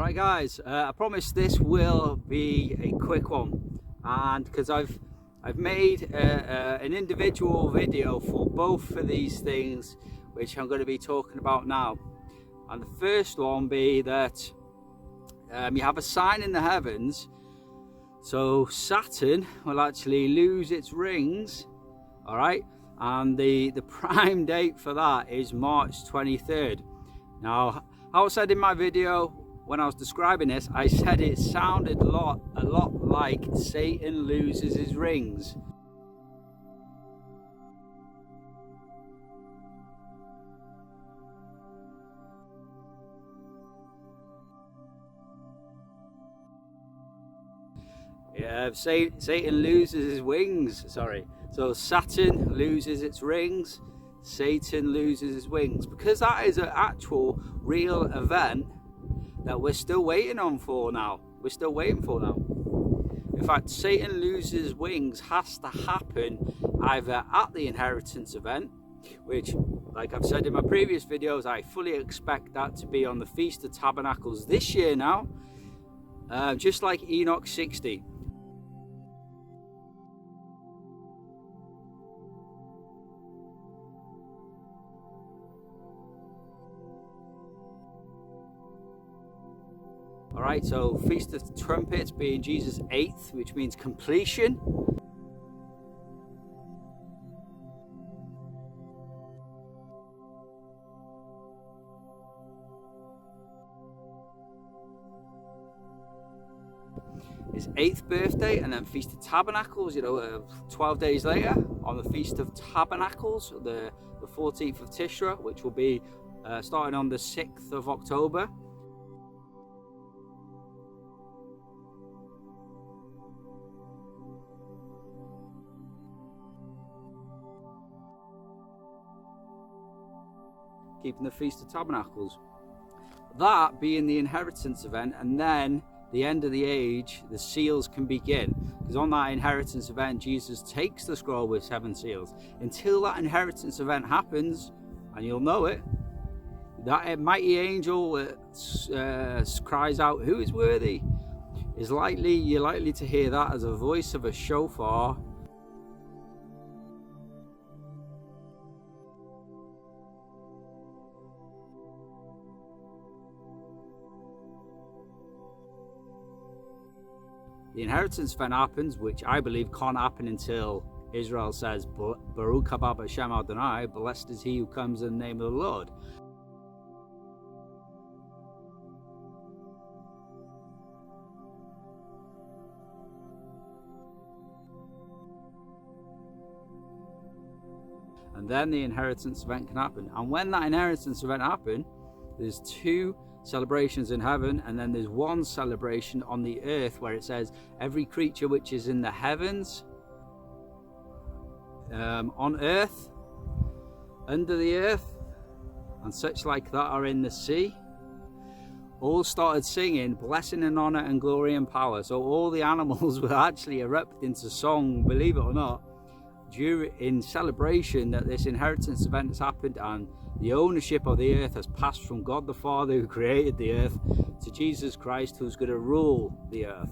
Alright guys, I promise this will be a quick one, and because I've made an individual video for both of these things which I'm going to be talking about now. And the first one be that you have a sign in the heavens, so Saturn will actually lose its rings, alright, and the prime date for that is March 23rd. Now, I said in my video when I was describing this, I said it sounded a lot like Satan loses his rings. Yeah, Satan loses his wings, sorry. So Saturn loses its rings, Satan loses his wings, because that is an actual real event that we're still waiting for now. In fact, Satan loses wings has to happen either at the inheritance event, which, like I've said in my previous videos, I fully expect that to be on the Feast of Tabernacles this year now, just like Enoch 60. Alright, so Feast of Trumpets being Jesus' 8th, which means completion. His 8th birthday, and then Feast of Tabernacles, 12 days later, on the Feast of Tabernacles, the 14th of Tishra, which will be starting on the 6th of October. Keeping the Feast of Tabernacles. That being the inheritance event, and then the end of the age, the seals can begin. Because on that inheritance event, Jesus takes the scroll with 7 seals. Until that inheritance event happens, and you'll know it, that mighty angel cries out, "Who is worthy?" You're likely to hear that as a voice of a shofar. The inheritance event happens, which I believe can't happen until Israel says, Baruch haba b'shem Adonai, blessed is he who comes in the name of the Lord. And then the inheritance event can happen. And when that inheritance event happens, there's 2 celebrations in heaven, and then there's 1 celebration on the earth, where it says every creature which is in the heavens, on earth, under the earth, and such like that are in the sea, all started singing blessing and honor and glory and power. So all the animals will actually erupt into song, believe it or not, in celebration that this inheritance event has happened, and the ownership of the earth has passed from God the Father, who created the earth, to Jesus Christ, who's going to rule the earth.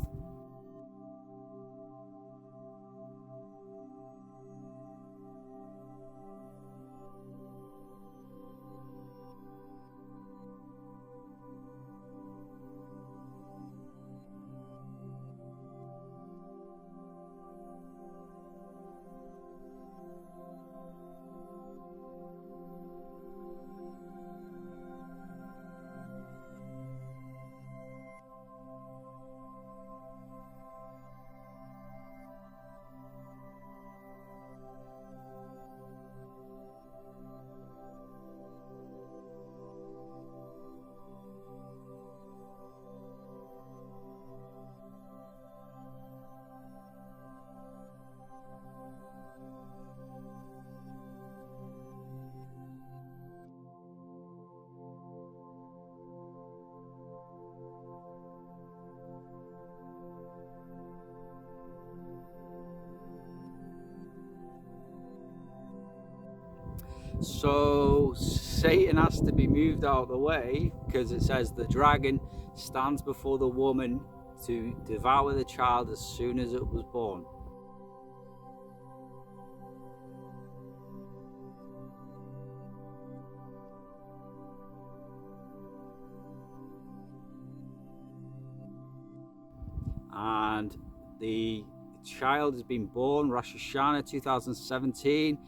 So Satan has to be moved out of the way, because it says the dragon stands before the woman to devour the child as soon as it was born. And the child has been born Rosh Hashanah 2017.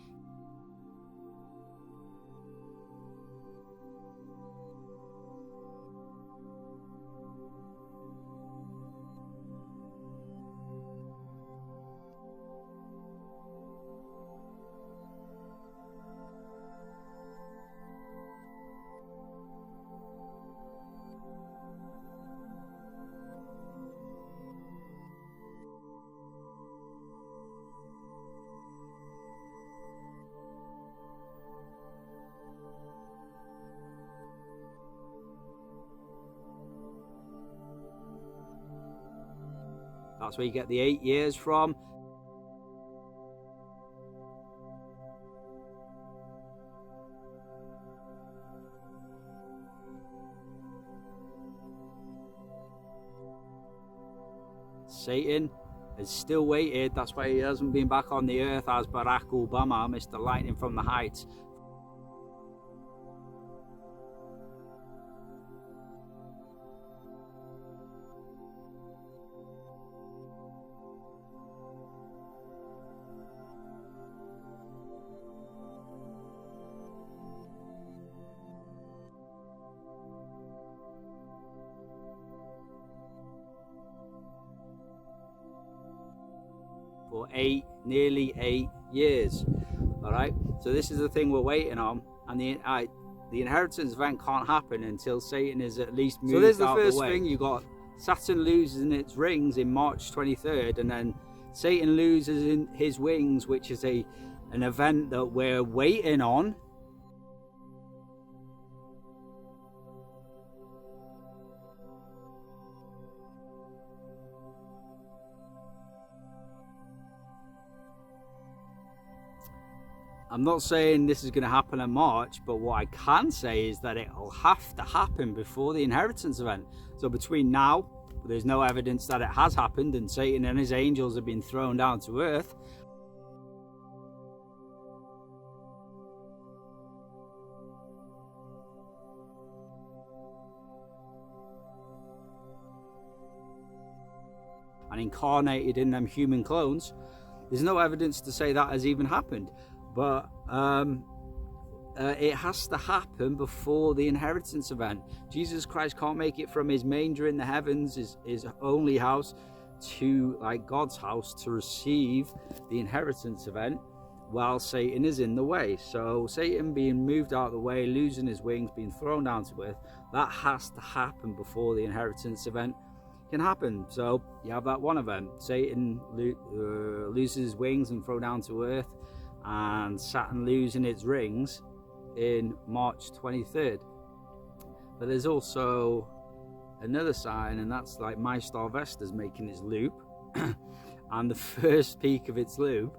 That's where you get the 8 years from. Satan has still waited. That's why he hasn't been back on the earth as Barack Obama, Mr. Lightning from the Heights. For nearly 8 years. All right, so this is the thing we're waiting on, and the inheritance event can't happen until Satan is at least moved out of the way. So there's the first thing. You got Saturn loses its rings in March 23rd, and then Satan loses in his wings, which is an event that we're waiting on. I'm not saying this is going to happen in March, but what I can say is that it'll have to happen before the inheritance event. So between now, there's no evidence that it has happened and Satan and his angels have been thrown down to earth. And incarnated in them human clones. There's no evidence to say that has even happened. But it has to happen before the inheritance event. Jesus Christ can't make it from his manger in the heavens, his only house, to like God's house to receive the inheritance event while Satan is in the way. So Satan being moved out of the way, losing his wings, being thrown down to earth, that has to happen before the inheritance event can happen. So you have that one event, Satan loses his wings and thrown down to earth, and Saturn losing its rings in March 23rd. But there's also another sign, and that's like My Star Vesta is making its loop and the first peak of its loop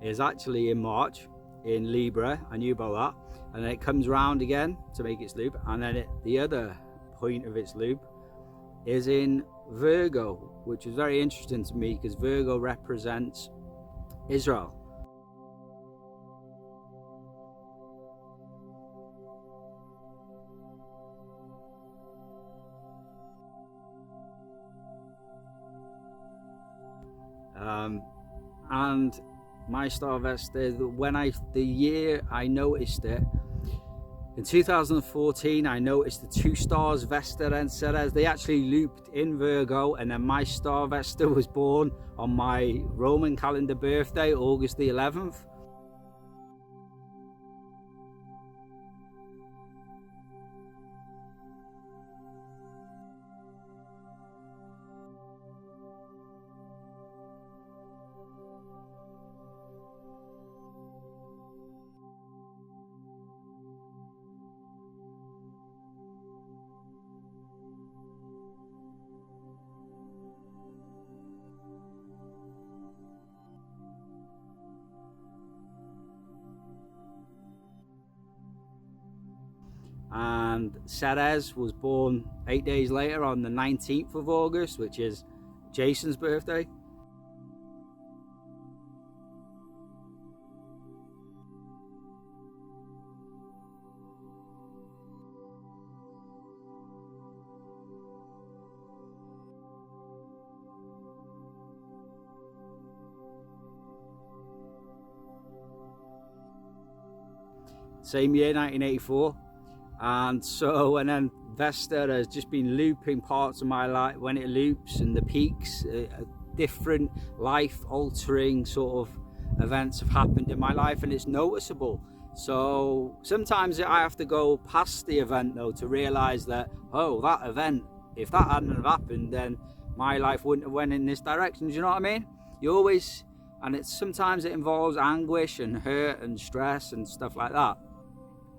is actually in March in Libra. I knew about that. And then it comes round again to make its loop, and then the other point of its loop is in Virgo, which is very interesting to me because Virgo represents Israel. And My Star Vesta, the year I noticed it, in 2014, I noticed the two stars, Vesta and Ceres, they actually looped in Virgo, and then My Star Vesta was born on my Roman calendar birthday, August the 11th. and Ceres was born 8 days later on the 19th of August, which is Jason's birthday. Same year, 1984. And so, and then Vesta has just been looping parts of my life. When it loops and the peaks, different life altering sort of events have happened in my life, and it's noticeable. So sometimes I have to go past the event though to realize that, oh, that event, if that hadn't have happened, then my life wouldn't have went in this direction. Do you know what I mean? You always, and it's sometimes it involves anguish and hurt and stress and stuff like that.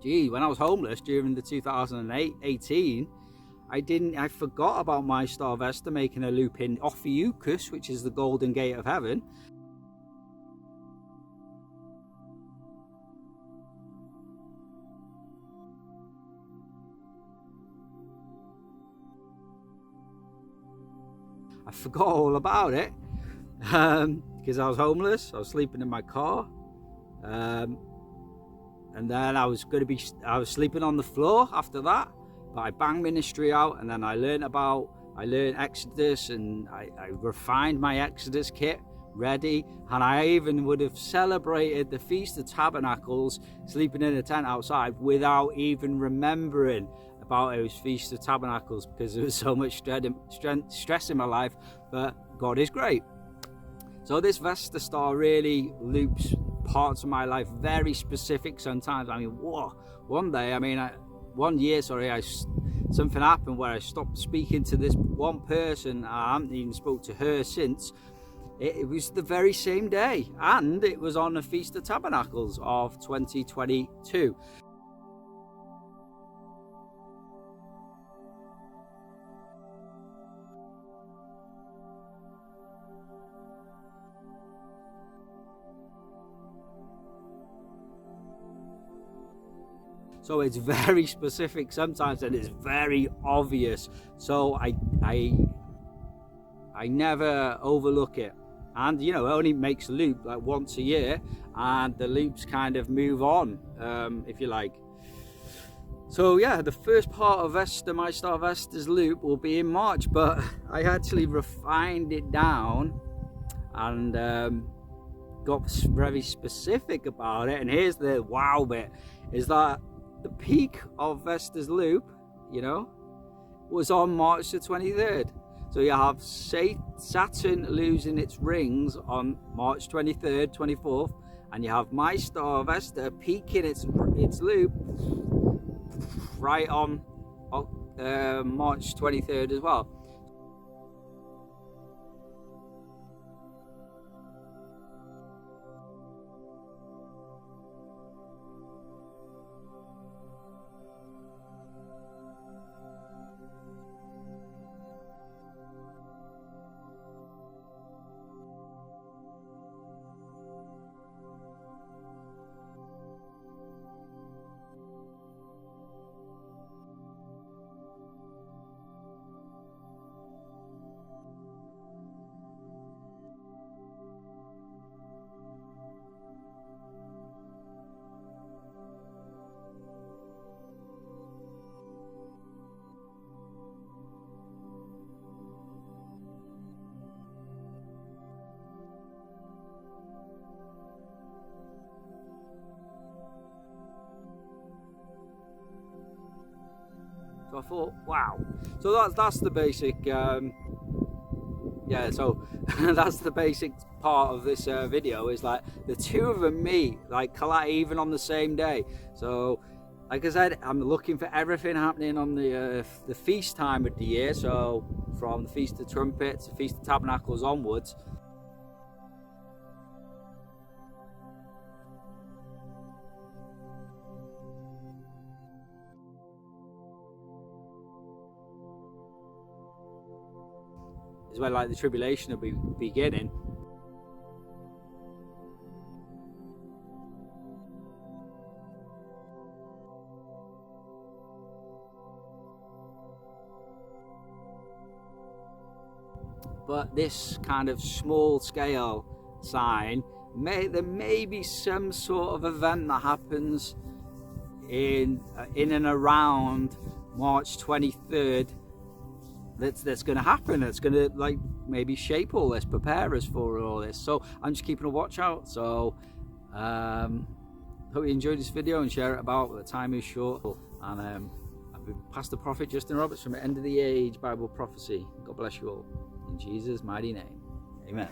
Gee, when I was homeless during the 2018, I forgot about My Star Vesta making a loop in Ophiuchus, which is the Golden Gate of Heaven. I forgot all about it because I was homeless. I was sleeping in my car. And then I was sleeping on the floor after that, but I banged ministry out, and then I learned Exodus, and I refined my Exodus kit ready, and I even would have celebrated the Feast of Tabernacles sleeping in a tent outside without even remembering about it was Feast of Tabernacles, because there was so much stress in my life. But God is great. So this Vesta star really loops parts of my life, very specific sometimes. I mean, whoa, one year, something happened where I stopped speaking to this one person. I haven't even spoke to her since. It was the very same day, and it was on the Feast of Tabernacles of 2022. So it's very specific sometimes, and it's very obvious. So I never overlook it. And it only makes a loop like once a year, and the loops kind of move on, if you like. So yeah, the first part of Vesta, My Star Vesta's loop, will be in March, but I actually refined it down and got very specific about it. And here's the wow bit, is that the peak of Vesta's loop, was on March the 23rd. So you have Saturn losing its rings on March 23rd, 24th, and you have My Star Vesta peaking its loop right on March 23rd as well. So I thought, wow. So that's the basic, so that's the basic part of this video, is like the two of them meet, like collide even on the same day. So like I said, I'm looking for everything happening on the feast time of the year. So from the Feast of Trumpets, the Feast of Tabernacles onwards. Is where like the tribulation will be beginning. but this kind of small scale sign, there may be some sort of event that happens in and around March 23rd that's going to happen. It's going to like maybe shape all this, prepare us for all this. So I'm just keeping a watch out. So hope you enjoyed this video and share it about. The time is short, and I've been Pastor Prophet Justin Roberts from End of the Age Bible Prophecy. God bless you all in Jesus' mighty name, amen.